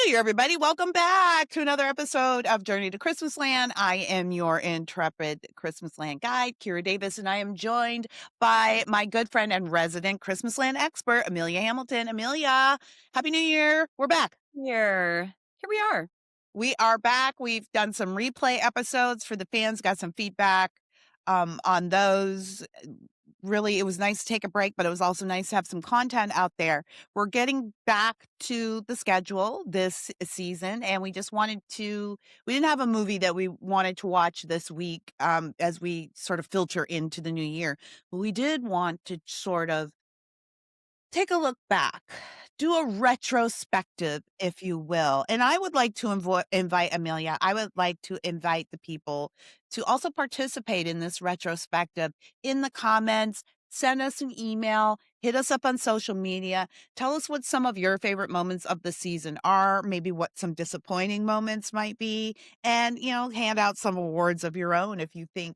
Hey, everybody. Welcome back to another episode of Journey to Christmas Land. I am your intrepid Christmas Land guide, Kira Davis, and I am joined by my good friend and resident Christmas Land expert, Amelia Hamilton. Amelia, Happy New Year. We're back. Here we are. We are back. We've done some replay episodes for the fans, got some feedback on those. Really, it was nice to take a break, but it was also nice to have some content out there. We're getting back to the schedule this season, and we didn't have a movie that we wanted to watch this week as we sort of filter into the new year. But we did want to sort of take a look back, do a retrospective, if you will. And I would like to invite Amelia. I would like to invite the people to also participate in this retrospective in the comments. Send us an email, hit us up on social media. Tell us what some of your favorite moments of the season are, maybe what some disappointing moments might be, and, hand out some awards of your own if you think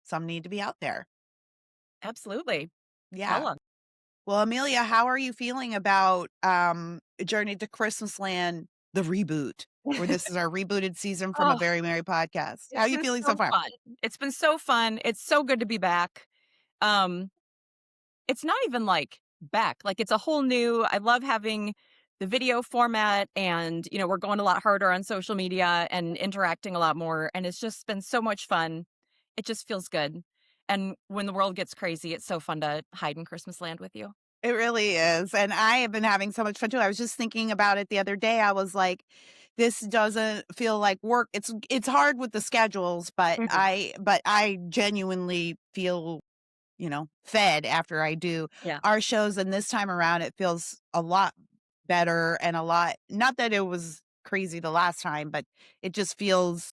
some need to be out there. Absolutely. Yeah. Tell us. Well, Amelia, how are you feeling about Journey to Christmas Land, the reboot, where this is our rebooted season from A Oh, Very Merry Podcast? How are it's you been feeling so so far? fun. It's been so fun. It's so good to be back. Um, it's not even like back. Like it's a whole new I love having the video format and we're going a lot harder on social media and interacting a lot more. And it's just been so much fun. It just feels good. And when the world gets crazy, it's so fun to hide in Christmas land with you. It really is. And I have been having so much fun too. I was just thinking about it the other day. I was like, this doesn't feel like work. It's hard with the schedules, but Mhm. I genuinely feel fed after I do Yeah. our shows. And this time around, it feels a lot better and a lot, not that it was crazy the last time, but it just feels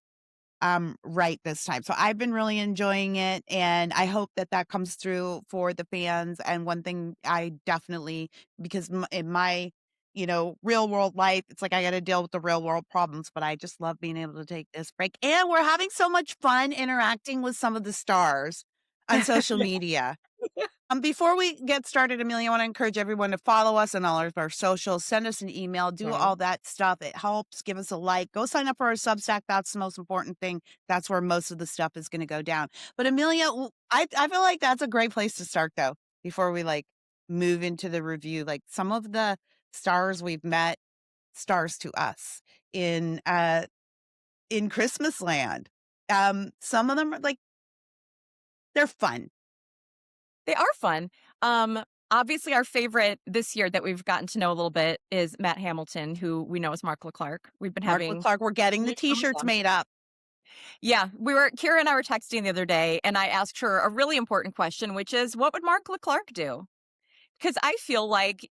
right this time. So I've been really enjoying it, and I hope that that comes through for the fans. And one thing I definitely, because in my, real world life, it's like I got to deal with the real world problems, but I just love being able to take this break. And we're having so much fun interacting with some of the stars on social Yeah. media. Before we get started, Amelia, I want to encourage everyone to follow us on all of our socials, send us an email, do Mhm. all that stuff. It helps. Give us a like. Go sign up for our Substack. That's the most important thing. That's where most of the stuff is going to go down. But Amelia, I feel like that's a great place to start though, before we move into the review. Like some of the stars we've met, stars to us in Christmas Land. Some of them are they're fun. They are fun. Obviously, our favorite this year that we've gotten to know a little bit is Matt Hamilton, who we know as Mark Leclerc. We've been Mark having Clark, we're getting the t-shirts made up. yeah, Kira and I were texting the other day, and I asked her a really important question, which is, what would Mark Leclerc do? Because I feel like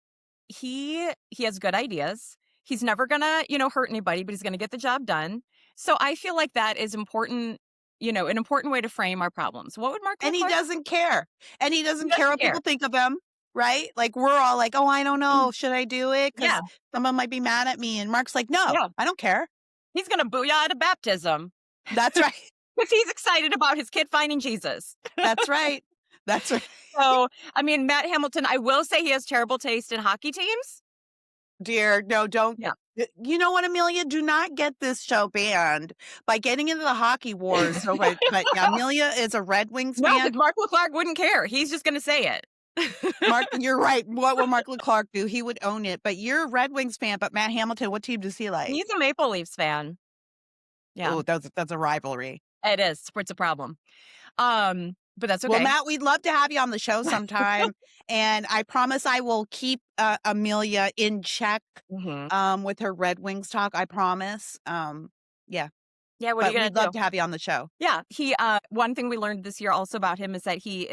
he has good ideas. He's never gonna, hurt anybody, but he's gonna get the job done. So I feel like that is important, an important way to frame our problems. What would Mark And he Leclerc? doesn't care. And he He doesn't care doesn't what care. people think of him, right? Like, we're all like, "Oh, I don't Mm. know. Should I do it? Yeah, Because someone might be mad at me." And Mark's like, "No, yeah. I don't care." He's gonna booyah at a baptism. That's right. Because he's excited about his kid finding Jesus. That's right. That's right. So, I mean, Matt Hamilton, I will say he has terrible taste in hockey teams. Dear, no, don't. Yeah. You know what, Amelia? Do not get this show banned by getting into the hockey wars. So, but yeah, Amelia is a Red Wings No, fan. because Mark Leclerc wouldn't care. He's just gonna say it. Mark, you're right. What will Mark Leclerc do? He would own it. But you're a Red Wings fan. But Matt Hamilton, what team does he like? He's a Maple Leafs fan. Yeah, Oh, that's a rivalry. it is. It's a problem. But that's Well, okay. Matt, we'd love to have you on the show sometime, and I promise I will keep Amelia in check Mhm. with her Red Wings talk. I promise. Yeah, Yeah, what are but you gonna we'd love do? to have you on the show. Yeah, one thing we learned this year also about him is that he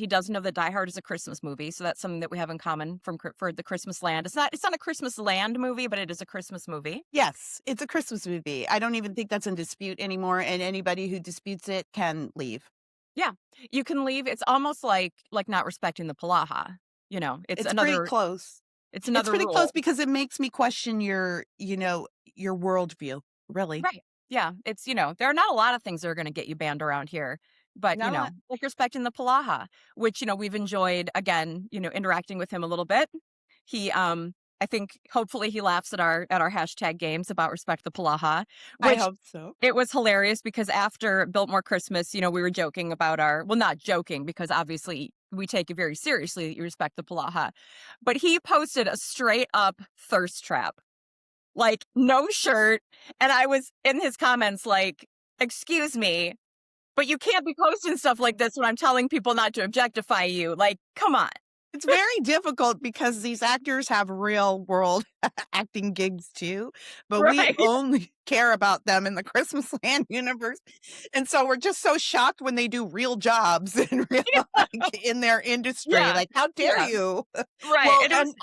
doesn't know that Die Hard is a Christmas movie, so that's something that we have in common for the Christmas Land. It's not a Christmas Land movie, but it is a Christmas movie. Yes, it's a Christmas movie. I don't even think that's in dispute anymore, and anybody who disputes it can leave. Yeah, you can leave. It's almost like not respecting the Palaha. It's It's pretty another close. it's It's another pretty close rule. because it makes me question your worldview. Really, Right. Yeah, there are not a lot of things that are gonna get you banned around here, but, not like respecting the Palaha, which, we've enjoyed, again, interacting with him a little bit. He, I think hopefully he laughs at our hashtag games about respect the Palaha, I which hope so. it was hilarious because after Biltmore Christmas, we were joking about our well, not joking because obviously we take it very seriously that you respect the Palaha. But he posted a straight up thirst trap, like no shirt. And I was in his comments like, excuse me, but you can't be posting stuff like this when I'm telling people not to objectify you. Like, come on. It's very difficult because these actors have real world acting gigs too, but we Right. only care about them in the Christmas Land universe. And so we're just so shocked when they do real jobs in real like in their industry. Yeah. Like, how dare Yeah. you? Right. Well, It was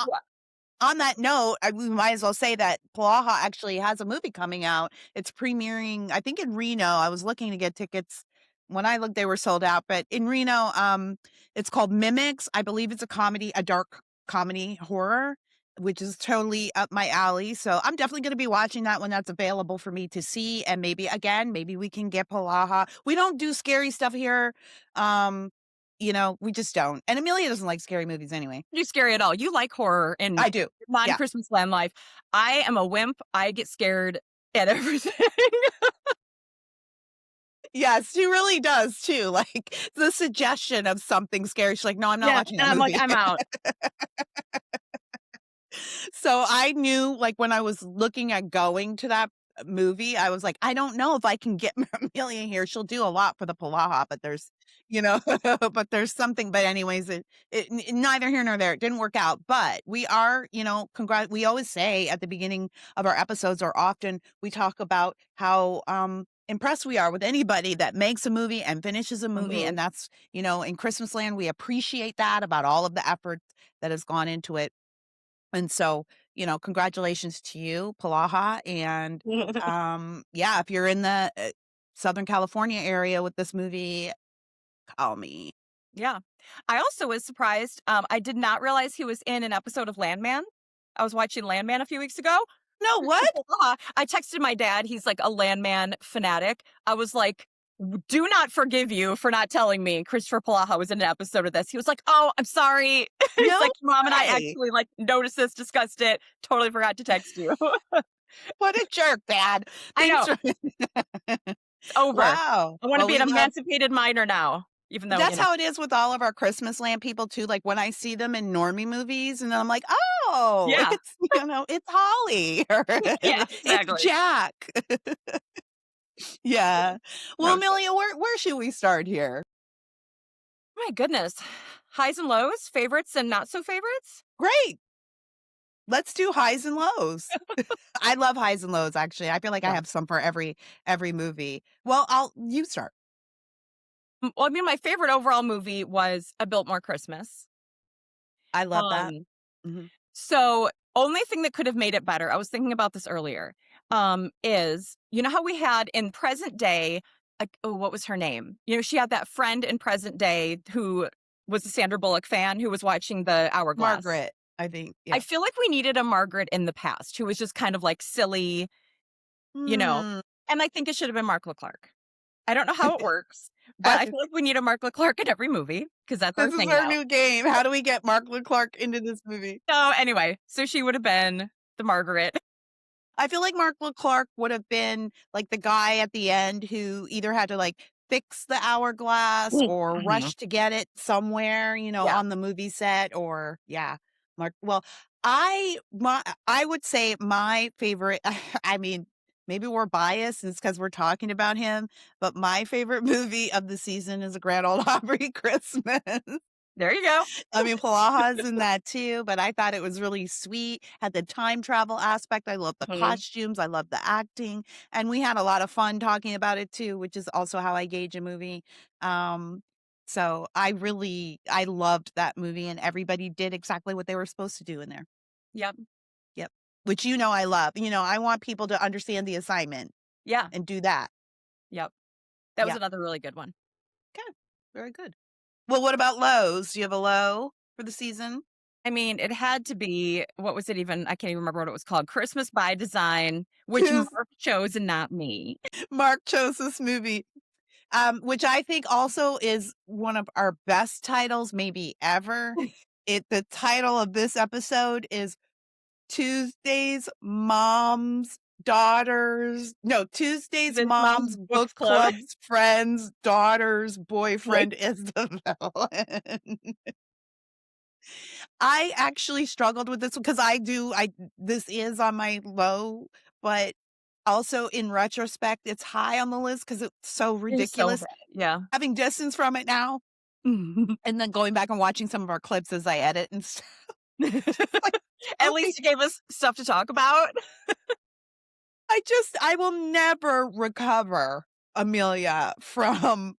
on that note, we might as well say that Palaha actually has a movie coming out. It's premiering, I think, in Reno. I was looking to get tickets. When I looked, they were sold out. But in Reno, it's called Mimics. I believe it's a comedy, a dark comedy horror, which is totally up my alley. So I'm definitely going to be watching that when that's available for me to see. And maybe again, maybe we can get Palaha. We don't do scary stuff here. Um, we just don't. And Amelia doesn't like scary movies anyway. you scary at all. You like horror and I do. Yeah. non-Christmas land life. I am a wimp. I get scared at everything. Yes, she really does too, like, the suggestion of something scary, she's like, "No, I'm not Yeah, watching and that I'm like, movie." "I'm out." So, I knew, like, when I was looking at going to that movie, I was like, "I don't know if I can get Amelia here, she'll do a lot for the Palaha, but there's" but there's something but anyways, neither here nor there, it didn't work out, but we are, we always say at the beginning of our episodes or often we talk about how, impressed we are with anybody that makes a movie and finishes a movie, and Mhm. that's, in Christmas Land, we appreciate that about all of the effort that has gone into it. And so, congratulations to you, Palaha. And yeah, if you're in the Southern California area with this movie, call me. Yeah. I also was surprised, I did not realize he was in an episode of Landman. I was watching Landman a few weeks ago. No, Christopher what? Polaha I texted my dad, he's like a Landman fanatic. I was like, Do not forgive you for not telling me Christopher Polaha was in an episode of this." He was like, "Oh, I'm sorry." He's No like, "Mom and I way. actually, like, noticed this, discussed it, totally forgot to text you." What a jerk, Dad. I Thanks know. for It's over. wow. I wanna Well, be we an love emancipated minor now, even though, that's how it is with all of our Christmas Land people too. Like when I see them in normie movies and I'm like, oh, Yeah. it's Holly or Yeah, it's exactly. Jack. Yeah. Well, No, so Amelia, where should we start here? my goodness. Highs and lows, favorites and not so favorites? Great. Let's do highs and lows. I love highs and lows, actually. I feel like I Yeah. have some for every movie. Well, you start. Well, I mean, my favorite overall movie was A Biltmore Christmas. I love that. Um, Mhm. so only thing that could have made it better, I was thinking about this earlier, is how we had in present day, like, oh, what was her name? She had that friend in present day who was a Sandra Bullock fan who was watching The Hourglass. Margaret, I think. I Yeah. feel like we needed a Margaret in the past who was just kind of like silly, you know, Hmm. and I think it should have been Mark Leclerc. I don't know how it works, but I Uh, feel like we need a Mark Leclerc in every movie because that's our this is thing our now. new game. How do we get Mark Leclerc into this movie? So anyway, so she would have been the Margaret. I feel like Mark Leclerc would have been like the guy at the end who either had to like fix the hourglass or Mhm. rush to get it somewhere, Yeah. on the movie set or yeah. Mark well, I would say my favorite I mean, maybe we're biased it's because we're talking about him, but my favorite movie of the season is A Grand Old Opry Christmas. There you go. I mean, Palaha's in that too, but I thought it was really sweet, had the time travel aspect, I love the Mhm. costumes, I love the acting, and we had a lot of fun talking about it too, which is also how I gauge a movie. Um, so I loved that movie and everybody did exactly what they were supposed to do in there. Yep. Yep. Which I love. I want people to understand the assignment Yeah. and do that. Yep. That was Yeah. another really good one. Good. Very good. Well, what about lows? Do you have a low for the season? I mean, it had to be what was it even? I can't even remember what it was called. Christmas by Design, which Mark chose and not me. Mark chose this movie. Which I think also is one of our best titles maybe ever. The title of this episode is Tuesdays, moms, daughters no, Tuesdays, This mom's moms, book book club. clubs, friends, daughters, Boy, boyfriend is the villain. I actually struggled with this one because I this is on my low, but also in retrospect, it's high on the list because it's so it is so ridiculous. bad. Yeah. Having distance from it now, and then going back and watching some of our clips as I edit and stuff, just like, At okay, least you gave us stuff to talk about. I will never recover, Amelia, from,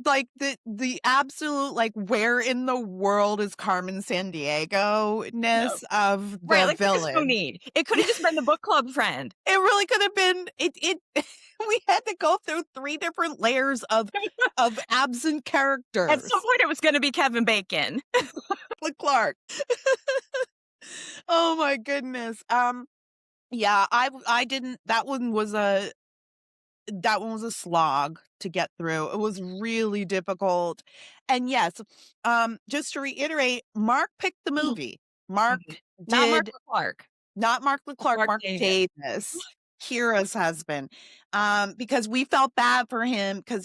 like, the absolute, like, where in the world is Carmen No. Sandiego-ness of Right, the like, there is no villain. need. It coulda just been the book club friend. It really could have been it we had to go through 3 different layers of absent At some characters. point, it was gonna be Kevin Bacon. Like Clark. Oh my goodness. Yeah, I didn't that one was a slog to get through. It was really difficult. And yes, just to reiterate, Mark picked the Mhm, movie. Mark mhm. Not Mark did Clark. not Mark Leclerc, Mark Mark Davis. Davis, Kira's husband. Because we felt bad for him because,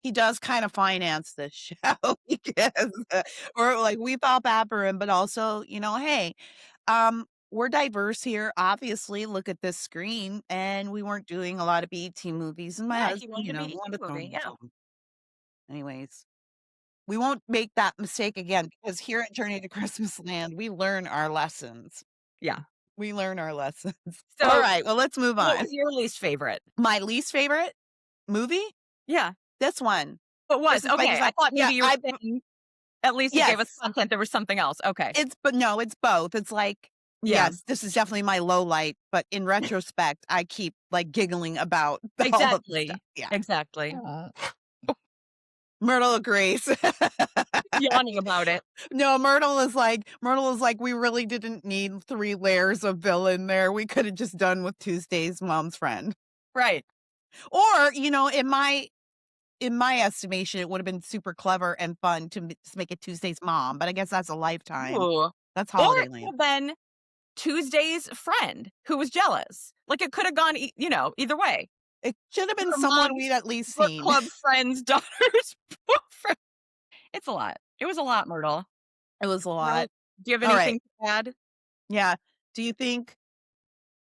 he does kind of finance this show. Because, or like we felt bad for him, but also, hey, we're diverse here. Obviously, look at this screen, and we weren't doing a lot of BET movies, and my Yeah, he husband, wanted a BET wanted to throw movie, in yeah. some. Anyways, we won't make that mistake again because here at Journey to Christmas Land, we learn our lessons. Yeah. We learn our lessons. All So, right, well, let's move what on. was your least favorite? My least favorite movie? Yeah. This one. What This was? is by Okay, I design. thought Yeah, maybe you were saying at least it gave us yes, content, there was something else. Okay. but no, it's both. It's like, Yeah. yes, this is definitely my low light, but in retrospect, I keep, like, giggling about all of the stuff. Exactly. Yeah. Exactly. Myrtle agrees. Yawning about it. No, Myrtle is like, "We really didn't need 3 layers of villain there. We coulda just done with Tuesday's mom's friend." Right. Or, in my estimation, it would have been super clever and fun to make it Tuesday's mom, but I guess that's a lifetime. Ooh. That's Or it could Holidayland. have been Tuesday's friend who was jealous. Like, it could have gone, either way. It should have been Her someone mom's we'd at least book seen. club friend's daughter's boyfriend. It's a lot. It was a lot, Myrtle. It was a Myrtle, lot. do you have Alright. anything to add? Yeah. Do you think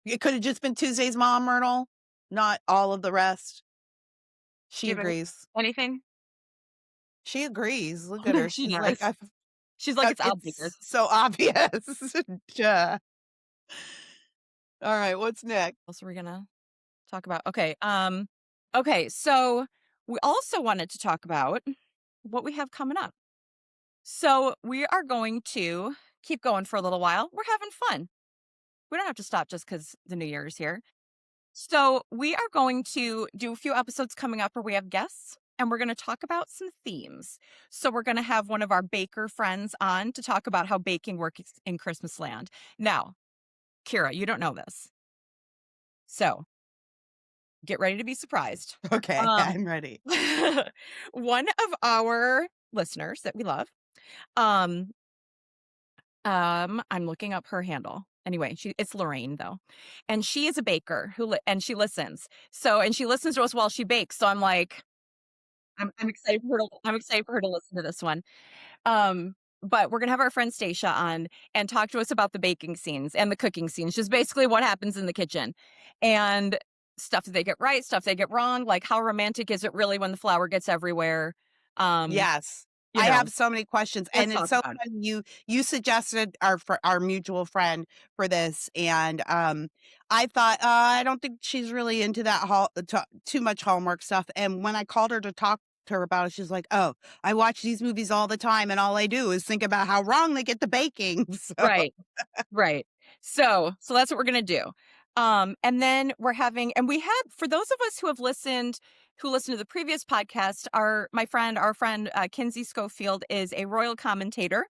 it could have just been Tuesday's mom, Myrtle? Not all of the rest? Do She you have agrees. anything? She agrees. Look at her. She She's like, does. She's like, "It's obvious." it's so obvious. Duh. Alright, what's next? What else are we gonna talk about? Okay, so we also wanted to talk about what we have coming up. So we are going to keep going for a little while. We're having fun. We don't have to stop just because the new year is here. So we are going to do a few episodes coming up where we have guests and we're going to talk about some themes. So we're going to have one of our baker friends on to talk about how baking works in Christmas land. Now, Kira, you don't know this. So get ready to be surprised. Okay, Um, I'm ready. one of our listeners that we love, um, I'm looking up her handle. Anyway, it's Lorraine though, and she is a baker and she listens. So and she listens to us while she bakes. So I'm like, I'm excited for her. I'm excited for her to listen to this one. But we're gonna have our friend Stacia on and talk to us about the baking scenes and the cooking scenes, just basically what happens in the kitchen, and stuff that they get right, stuff they get wrong. Like how romantic is it really when the flour gets everywhere? Um, Yes. you I know, have so many questions, let's and it's talk so about it. funny you suggested our mutual friend for this, and, I thought, I don't think she's really into that too much Hallmark stuff," and when I called her to talk to her about it, she's like, "Oh, I watch these movies all the time, and all I do is think about how wrong they get the baking." So Right. Right. So that's what we're gonna do. And then and we had for those of us who listened to the previous podcast, our friend Kinsey Schofield is a royal commentator.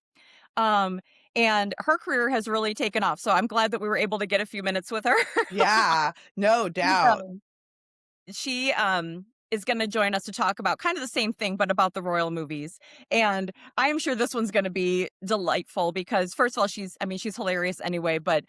Um, and her career has really taken off. So I'm glad that we were able to get a few minutes with her. yeah, no She's, doubt. she is gonna join us to talk about kind of the same thing, but about the royal movies, and I am sure this one's gonna be delightful because, first of all, she's hilarious anyway, but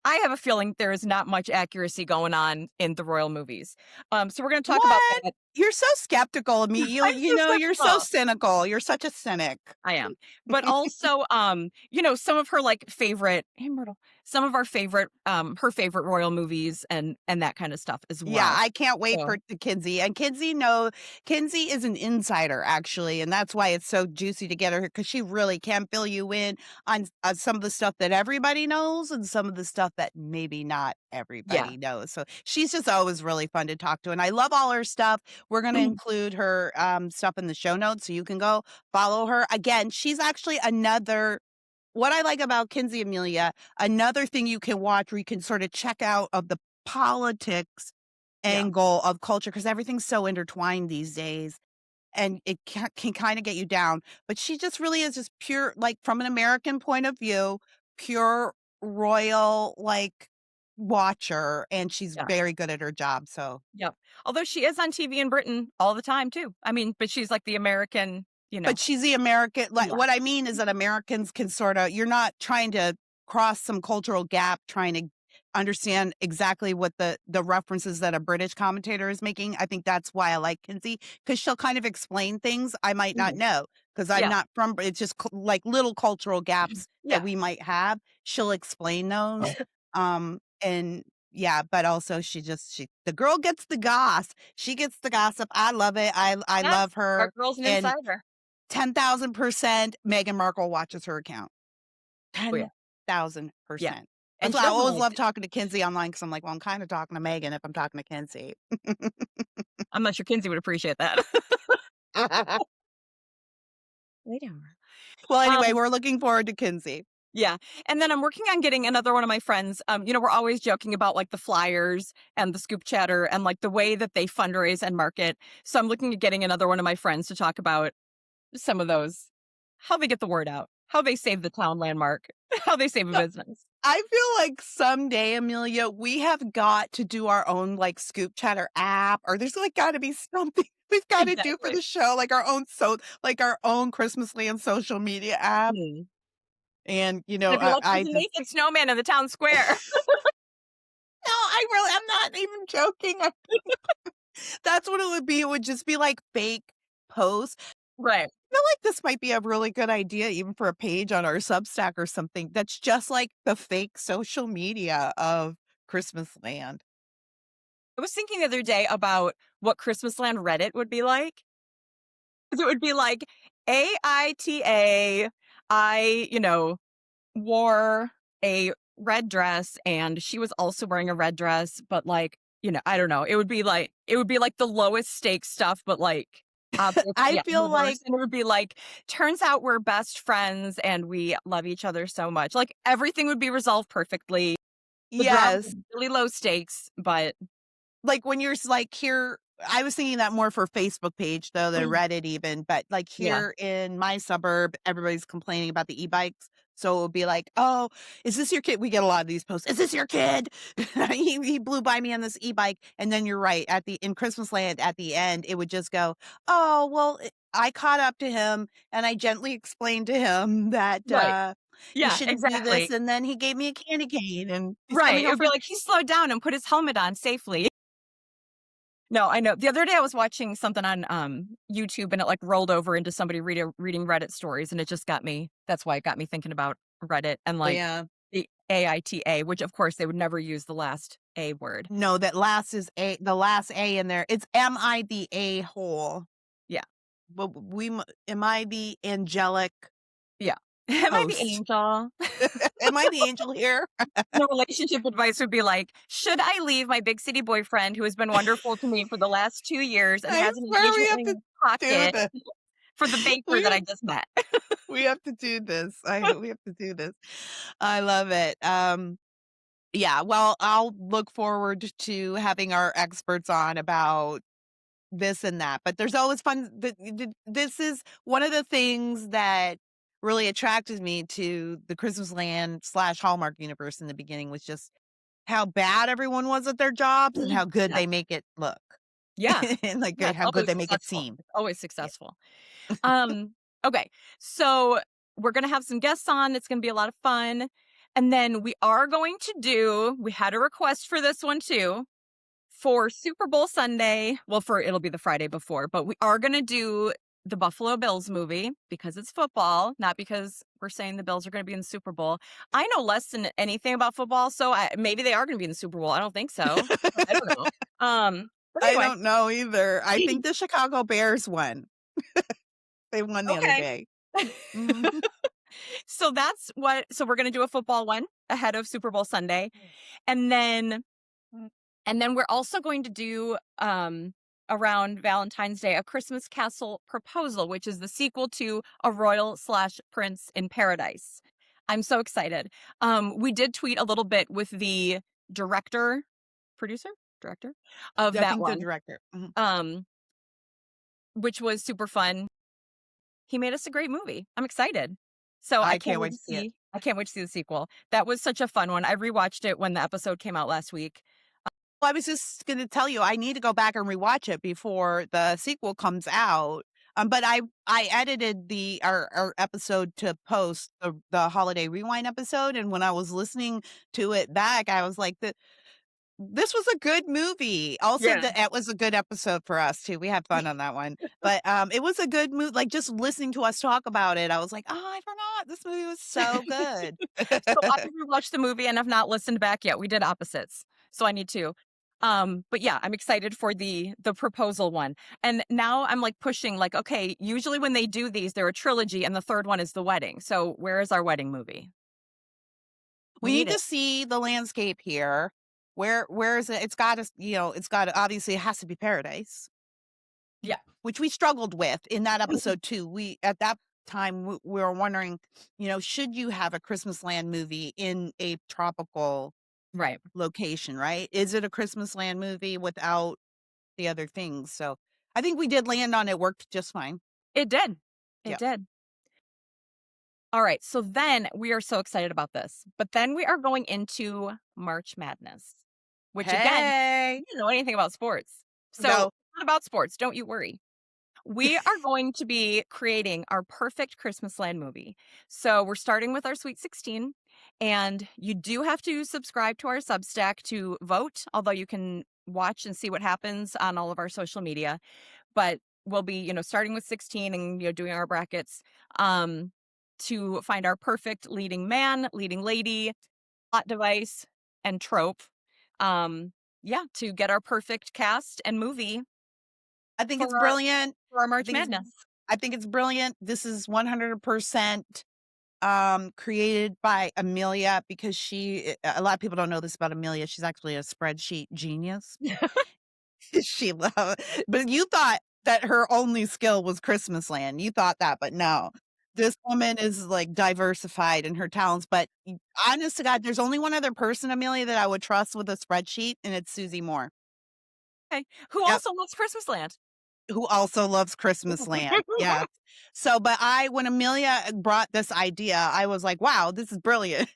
I have a feeling there is not much accuracy going on in the royal movies. So we're gonna talk about What? that. You're so skeptical of me. I'm so You're so skeptical. cynical. You're such a cynic. I am. But also, some of her, like, some of our favorite, her favorite royal movies and that kind of stuff as Yeah, well. I can't wait So, for the Kinsey, and Kinsey is an insider, actually, and that's why it's so juicy to get her because she really can fill you in on some of the stuff that everybody knows and some of the stuff that maybe not yeah. everybody knows, so she's just always really fun to talk to, and I love all her stuff. We're gonna Mhm. include her, stuff in the show notes, so you can go follow her. Again, she's actually another what I like about Kinsey Amelia, another thing you can watch where you can sorta check out of the politics Yeah. angle of culture because everything's so intertwined these days, and it can kinda get you down, but she just really is just pure like, from an American point of view, pure royal, like, watcher, and she's Yeah. very good at her job, so Yep. Although she is on TV in Britain all the time too. I mean, but she's like the American, but she's the American like, yeah. what I mean is that Americans can sorta you're not trying to cross some cultural gap trying to understand exactly what the references that a British commentator is making. I think that's why I like Kinsey because 'cause she'll kind of explain things I might not Mhm. know because 'cause I'm Yeah. not from it's just like little cultural gaps that Yeah. we might have. She'll explain those, and yeah, but also she the girl gets the goss. She gets the gossip. I love it. I Yes. love Our her, girl's an and insider. 10,000% Meghan Markle watches her account. Oh, yeah. Yeah. 10,000%. That's And why she I doesn't always like love it. talking to Kinsey online because 'cause I'm like, "Well, I'm kinda talking to Meghan if I'm talking to Kinsey." I'm not sure Kinsey would appreciate that. Later. Well, anyway, Um, we're looking forward to Kinsey. yeah, and then I'm working on getting another one of my friends, we're always joking about, like, the flyers and the scoop chatter and, like, the way that they fundraise and market, so I'm looking at getting another one of my friends to talk about some of those, how they get the word out, how they save the town landmark, how they save a So, business. I feel like someday, Amelia, we have got to do our own, like, Scoop Chatter app, or there's, like, gotta be something we've gotta do for Exactly. the show, like, our own Christmas Land social media app, Mm. and, It'd be like, I "There's a just naked snowman in the town square." No, I'm not even joking. That's what it would be. It would just be like fake posts. Right. I feel like this might be a really good idea even for a page on our Substack or something that's just like the fake social media of Christmas Land. I was thinking the other day about what Christmasland Reddit would be like. 'Cause it would be like, AITA, wore a red dress and she was also wearing a red dress, but, like, I don't know. It would be like the lowest stakes stuff, but, like, I obviously at the feel like worst, and it would be like, "Turns out we're best friends and we love each other so much." Like, everything would be resolved perfectly. The drama yes, would be really low stakes, but like, when you're like, here I was thinking that more for Facebook page, though, than Reddit even, but, like, yeah. here in my suburb, everybody's complaining about the e-bikes, so it would be like, "Oh, is this your kid?" We get a lot of these posts, "Is this your kid? He blew by me on this e-bike," and then you're right, in Christmas Land, at the end, it would just go, "Oh, well, I caught up to him, and I gently explained to him that, Right. he Yeah, shouldn't do this, exactly. and then he gave me a candy cane, and he's coming Right, it home would be from." like, "He slowed down and put his helmet on safely." No, I know. The other day I was watching something on, YouTube and it, like, rolled over into somebody reading Reddit stories, and it just got me that's why it got me thinking about Reddit and, Oh, like, yeah. the AITA, which, of course, they would never use the last A word. No, the last A in there. It's am I the a-hole? Yeah, But am I the angelic yeah. Am I the host? angel? Am I the angel here? The relationship advice would be like, "Should I leave my big city boyfriend who has been wonderful to me for the last 2 years and I has an swear we engagement have ring to in his do pocket this. for the baker We that have I just met?" we have to do this. We have to do this. I love it. Yeah, well, I'll look forward to having our experts on about this and that, but there's always fun this is one of the things that really attracted me to the Christmas Land/Hallmark universe in the beginning was just how bad everyone was at their jobs and how good they make it look. Yeah. and, like, Yeah, it's how good always they make it successful. seem. It's always Yeah. successful. Um, okay. So we're gonna have some guests on. It's gonna be a lot of fun. And then we had a request for this one too. For Super Bowl Sunday, well, for it'll be the Friday before, but we are gonna do the Buffalo Bills movie because it's football, not because we're saying the Bills are gonna be in the Super Bowl. I know less than anything about football, so maybe they are gonna be in the Super Bowl. I don't think so. I don't know. But I anyway, don't know either. I think the Chicago Bears won. They won the other okay. day. Mhm. So we're gonna do a football one ahead of Super Bowl Sunday, and then And then we're also going to do, around Valentine's Day, A Christmas Castle Proposal, which is the sequel to A Royal slash Prince in Paradise. I'm so excited. We did tweet a little bit with the director, producer, director of I that think the one, director. Mhm. um, which was super fun. He made us a great movie. I'm excited. So I can't wait to see it. I can't wait to see the sequel. That was such a fun one. I rewatched it when the episode came out last week. Well, I was just gonna tell you, I need to go back and rewatch it before the sequel comes out. But I edited our episode to post the holiday rewind episode, and when I was listening to it back, I was like, this was a good movie. Also, Yeah. it was a good episode for us too. We had fun on that one. But, it was a good movie. Like, just listening to us talk about it, I was like, "Oh, I forgot. This movie was so good." So I rewatched the movie and have not listened back yet. We did opposites, so I need to. But yeah, I'm excited for the proposal one. And now I'm like pushing, like, okay, usually when they do these, they're a trilogy, and the third one is the wedding. So where is our wedding movie? We We need need to it. see the landscape here. Where is it? It's gotta, it's gotta obviously, it has to be paradise, Yeah. which we struggled with in that episode too. We at that time, we were wondering, should you have a Christmas Land movie in a tropical Right. location, right? Is it a Christmas Land movie without the other things? So, I think we did land on it, worked just fine. It did. It Yeah. did. All right. So then we are so excited about this. But then we are going into March Madness, which again, Hey. you don't know anything about sports. So No. not about sports. Don't you worry. We are going to be creating our perfect Christmas Land movie. So we're starting with our Sweet 16, and you do have to subscribe to our Substack to vote, although you can watch and see what happens on all of our social media. But we'll be, starting with 16 and, doing our brackets um, to find our perfect leading man, leading lady, plot device, and trope. Yeah, to get our perfect cast and movie I think for it's our brilliant. for our I March think it's Madness. I think it's brilliant. This is 100% created by Amelia, because a lot of people don't know this about Amelia. She's actually a spreadsheet genius. She love but you thought that her only skill was Christmas Land. You thought that, but no. This woman is, like, diversified in her talents, but honest to God, there's only one other person, Amelia, that I would trust with a spreadsheet, and it's Susie Moore. Okay. Who Yep. also loves Christmas Land. Who also loves Christmas Land, yes. So, but when Amelia brought this idea, I was like, "Wow, this is brilliant.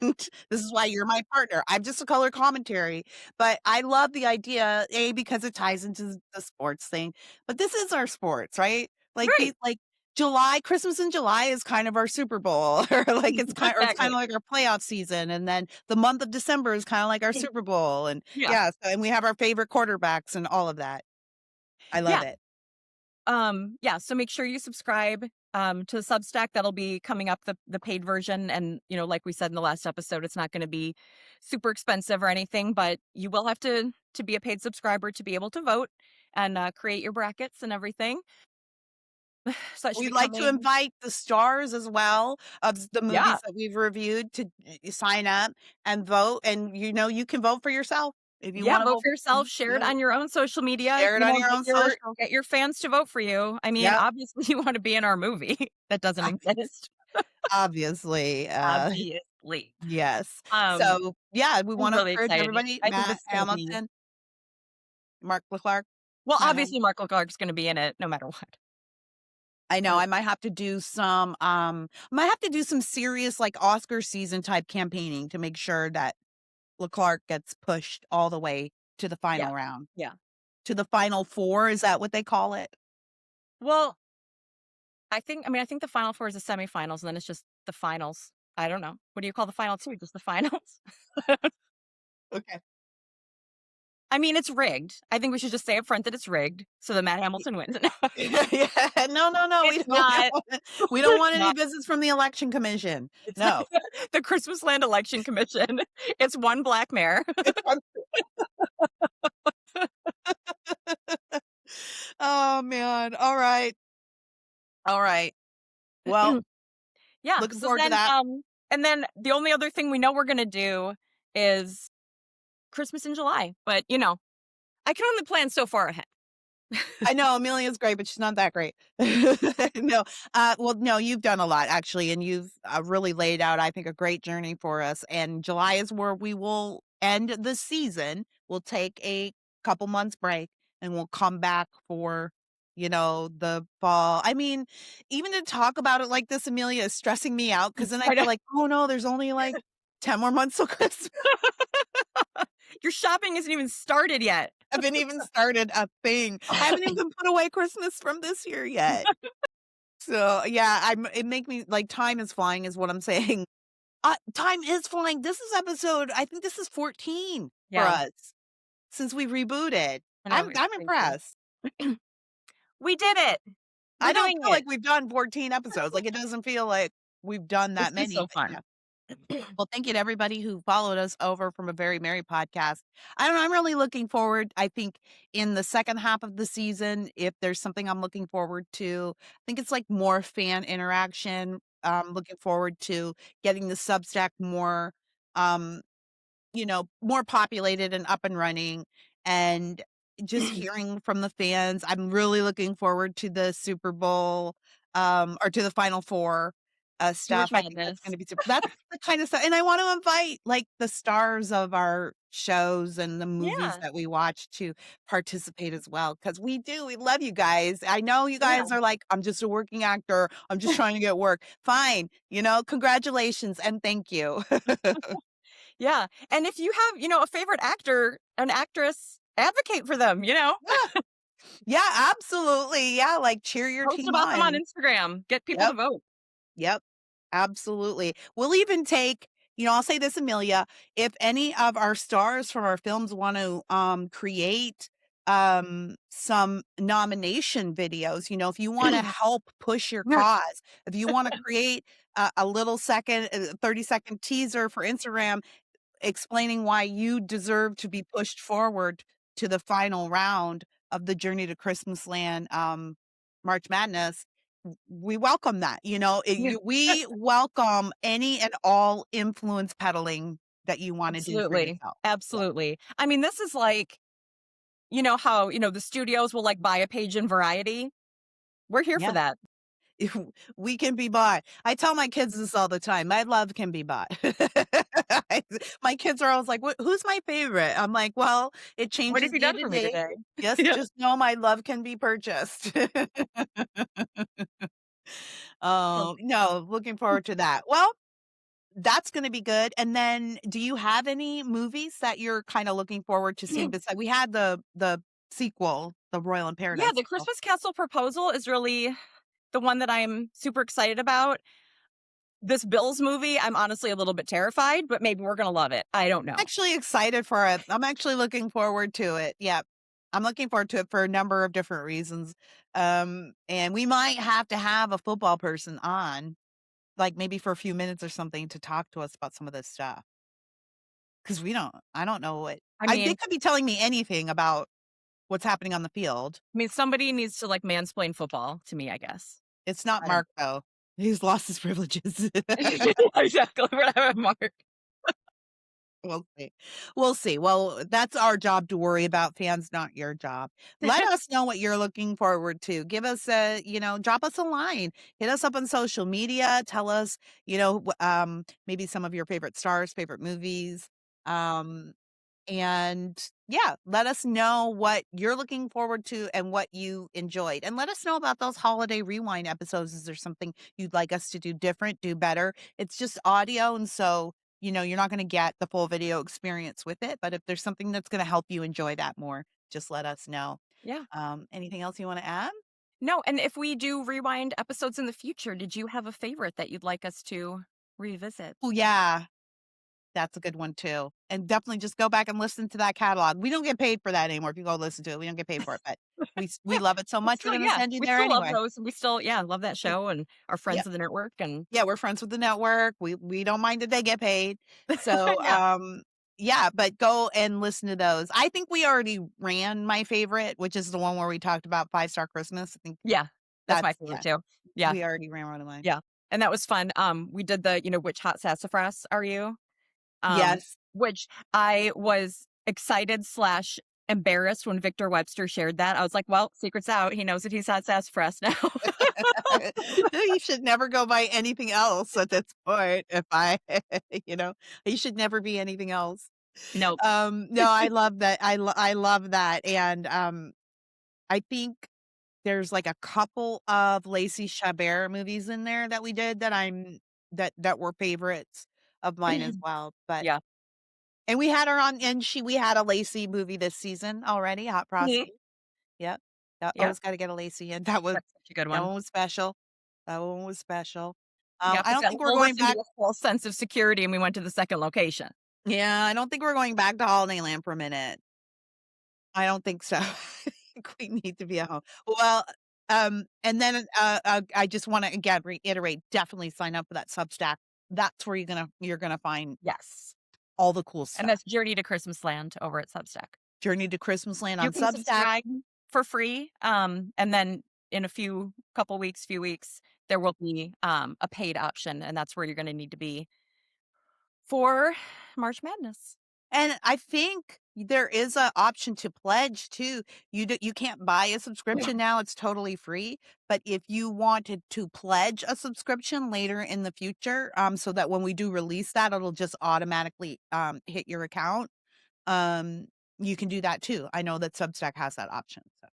This is why you're my partner. I'm just a color commentary." But I love the idea, A, because it ties into the sports thing, but this is our sports, right? Like, Right. July, Christmas in July is kind of our Super Bowl, or like it's kinda Exactly. like our playoff season, and then the month of December is kinda like our Super Bowl, and Yeah. yeah, so and we have our favorite quarterbacks and all of that. I love Yeah. it. Yeah, so make sure you subscribe to the Substack. That'll be coming up, the paid version. And, like we said in the last episode, it's not going to be super expensive or anything, but you will have to be a paid subscriber to be able to vote and create your brackets and everything. So that should be We'd like to coming. invite the stars as well of the Yeah. movies that we've reviewed to sign up and vote, and, you can vote for yourself if you Yeah, wanna vote vote. for yourself, share it Yeah, on your own social media, share it on your own social. get your fans to vote for you. I mean, Yep, obviously you want to be in our movie that doesn't exist. obviously, Obviously. yes. Um, So, yeah, we I'm wanna really encourage excited. everybody, I think Matt this is gonna be Hamilton, Mark Leclerc, well, Matt Ham obviously, Mark Clark's gonna be in it no matter what. I know, Uh, I might have to do some serious, like, Oscar season type campaigning to make sure that Leclerc gets pushed all the way to the yeah, final round. yeah. to the Final 4, is that what they call it? Well, I think the Final 4 is the semifinals, and then it's just the finals. I don't know. What do you call the final 2? Just the finals? Okay. I mean, it's rigged. I think we should just say up front that it's rigged so that Matt Hamilton wins. Yeah, no, no, no, It's not. we don't It's want any not. visits from the election commission. It's not No. the Christmas Land Election Commission. It's one black mare. It's fun. Oh, man. Alright. Alright. Well, Yeah, looking so forward to then, that. and then the only other thing we know we're gonna do is Christmas in July, but, I can only plan so far ahead. I know Amelia's great, but she's not that great. No, well, no, you've done a lot actually, and you've really laid out, I think, a great journey for us. And July is where we will end the season. We'll take a couple months break, and we'll come back for the fall. I mean, even to talk about it like this, Amelia, is stressing me out because then I I know. feel like, oh no, there's only like 10 more months till Christmas. Your shopping isn't even started yet. I haven't even started a thing. I haven't even put away Christmas from this year yet. So, yeah, it make me like time is flying is what I'm saying. Time is flying. This is episode I think this is 14 for Yeah, us since we rebooted. I know, I'm it's crazy. impressed. We did it! We're I don't doing feel like it. we've done 14 episodes. Like, it doesn't feel like we've done This that is many, so but yeah. fun. Well, thank you to everybody who followed us over from A Very Merry Podcast. I don't know, I'm really looking forward. I think in the second half of the season, if there's something I'm looking forward to, I think it's like more fan interaction. Looking forward to getting the Substack more um more populated and up and running and just hearing from the fans. I'm really looking forward to the Super Bowl, or to the Final Four, stuff. March I think that's Madness. gonna be super that's the kind of stuff and I want to invite, like, the stars of our shows and the movies Yeah, that we watch to participate as well because we love you guys. I know you guys yeah. are like, "I'm just a working actor. I'm just trying to get work." Fine, congratulations and thank you. Yeah, and if you have, a favorite actor, an actress, advocate for them. Yeah. Yeah, absolutely. Yeah, like cheer your Post team about them on on. Instagram. Get people to Yep, vote. yep, absolutely. We'll even take, I'll say this, Amelia, if any of our stars from our films want to create some nomination videos, if you want to help push your Yeah. cause, if you want to create a little second 30-second teaser for Instagram explaining why you deserve to be pushed forward to the final round of the Journey to Christmas Land, March Madness, we welcome that. Yeah. We welcome any and all influence peddling that you want to do for Absolutely, yourself. Yeah. absolutely. I mean, this is like, how, the studios will, like, buy a page in Variety? We're here for Yeah. that. We can be bought. I tell my kids this all the time. My love can be bought. My kids are always like, who's my favorite? I'm like, well, it "What have changes you day done to for me day. today?" Yes, Yeah. just know my love can be purchased. Oh, no, looking forward to that. Well, that's gonna be good. And then do you have any movies that you're kinda looking forward to seeing beside we had the sequel, The Royal in Yeah, Paradise the sequel. Christmas Castle Proposal is really the one that I'm super excited about. This Bills movie, I'm honestly a little bit terrified, but maybe we're gonna love it. I don't know. Actually excited for it. I'm actually looking forward to it. Yep. I'm looking forward to it for a number of different reasons. And we might have to have a football person on, like maybe for a few minutes or something to talk to us about some of this stuff. Because I don't know I they mean could be telling me anything about what's happening on the field. somebody needs to, like, mansplain football to me, I guess. It's not I don't Mark though. He's lost his privileges. exactly what I Mark. We'll see. We'll see. Well, that's our job to worry about, fans, not your job. Let us know what you're looking forward to. Give us drop us a line. Hit us up on social media. Tell us, maybe some of your favorite stars, favorite movies. Um, and yeah, let us know what you're looking forward to and what you enjoyed. And let us know about those holiday rewind episodes. Is there something you'd like us to do different, do better? It's just audio. And so, you're not going to get the full video experience with it. But if there's something that's going to help you enjoy that more, just let us know. Yeah. Anything else you wanna add? No, and if we do rewind episodes in the future, did you have a favorite that you'd like us to revisit? Oh, yeah. That's a good one too, and definitely just go back and listen to that catalog. We don't get paid for that anymore. If you go listen to it, we don't get paid for it, but we love it so We much, we're still gonna yeah, send you we there still love anyway. those, and we still, yeah, love that Y show and are yeah. friends of the network and Yeah, we're friends with the network. We don't mind that they get paid. So, yeah. yeah, but go and listen to those. I think we already ran my favorite, which is the one where we talked about Five Star Christmas. I think Yeah, that's my that's favorite yeah, too. Yeah, we already ran one of mine. yeah, and that was fun. We did the, which hot sassafras are you? Um, Yes. which I was excited/embarrassed slash embarrassed when Victor Webster shared that. I was like, "Well, secret's out. He knows that he's hot sassafras now." You should never go by anything else at this point if I you know, you should never be anything else. Nope. No, I love that. I love that, and, I think there's, like, a couple of Lacey Chabert movies in there that we did that that were favorites of mine as well, but Yeah. and we had her on and we had a Lacey movie this season already, Hot Mhm. Prostate. Yep. Yep. Always gotta get a Lacey in. That's such a good That one. one was special. That one was special. Yep, I it don't got think we're lulled going us into back a false sense of security, and we went to the second location. yeah, I don't think we're going back to Holidayland for a minute. I don't think so. I think we need to be at home. Well, and then, I just wanna again reiterate, definitely sign up for that Substack. That's where you're gonna find Yes. all the cool And stuff. that's Journey to Christmas Land over at Substack. Journey to Christmas Land You on can Substack. subscribe for free, and then in a few weeks, there will be, a paid option, and that's where you're gonna need to be for March Madness. And I think there is a option to pledge too. You can't buy a subscription now, it's totally free, but if you wanted to pledge a subscription later in the future, so that when we do release that, it'll just automatically, hit your account, um, you can do that too. I know that Substack has that option, so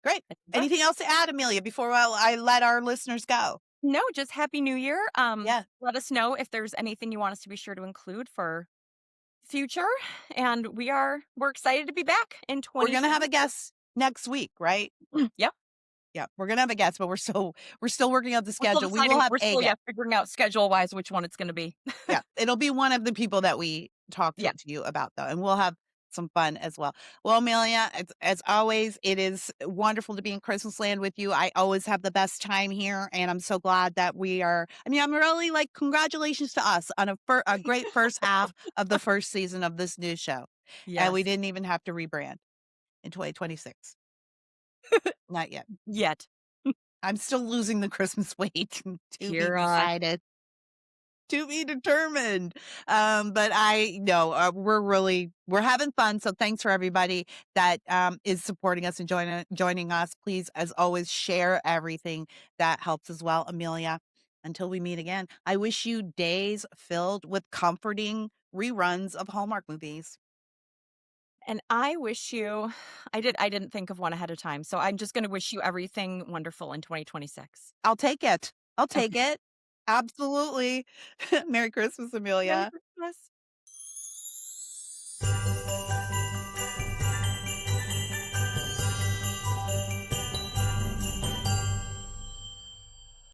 great. It Anything does. else to add, Amelia, before I let our listeners go? No, just Happy New Year, Yeah, let us know if there's anything you want us to be sure to include for future, and we're excited to be back in we're gonna have 2020. a guest next week, right? Yep. Yeah, we're gonna have a guest, but we're still working out the schedule. We will have We're a still, yeah, guest. figuring out schedule-wise which one it's gonna be. Yeah, it'll be one of the people that we talked Yeah. to you about, though, and we'll have some fun as well. Well, Amelia, as always, it is wonderful to be in Christmas land with you. I always have the best time here, and I'm so glad that we are I mean, I'm really like, congratulations to us on a great first half of the first season of this new show, and we Yes. didn't even have to rebrand in 2026. Not yet. Yet. I'm still losing the Christmas weight to be Kira. decided. To be determined. But I know we're having fun. So thanks for everybody that is supporting us and joining us. Please, as always, share everything that helps as well. Amelia, until we meet again, I wish you days filled with comforting reruns of Hallmark movies. And I wish you I didn't think of one ahead of time, so I'm just gonna wish you everything wonderful in 2026. I'll take it. I'll take Okay. it. Absolutely. Merry Christmas, Merry Amelia. Christmas.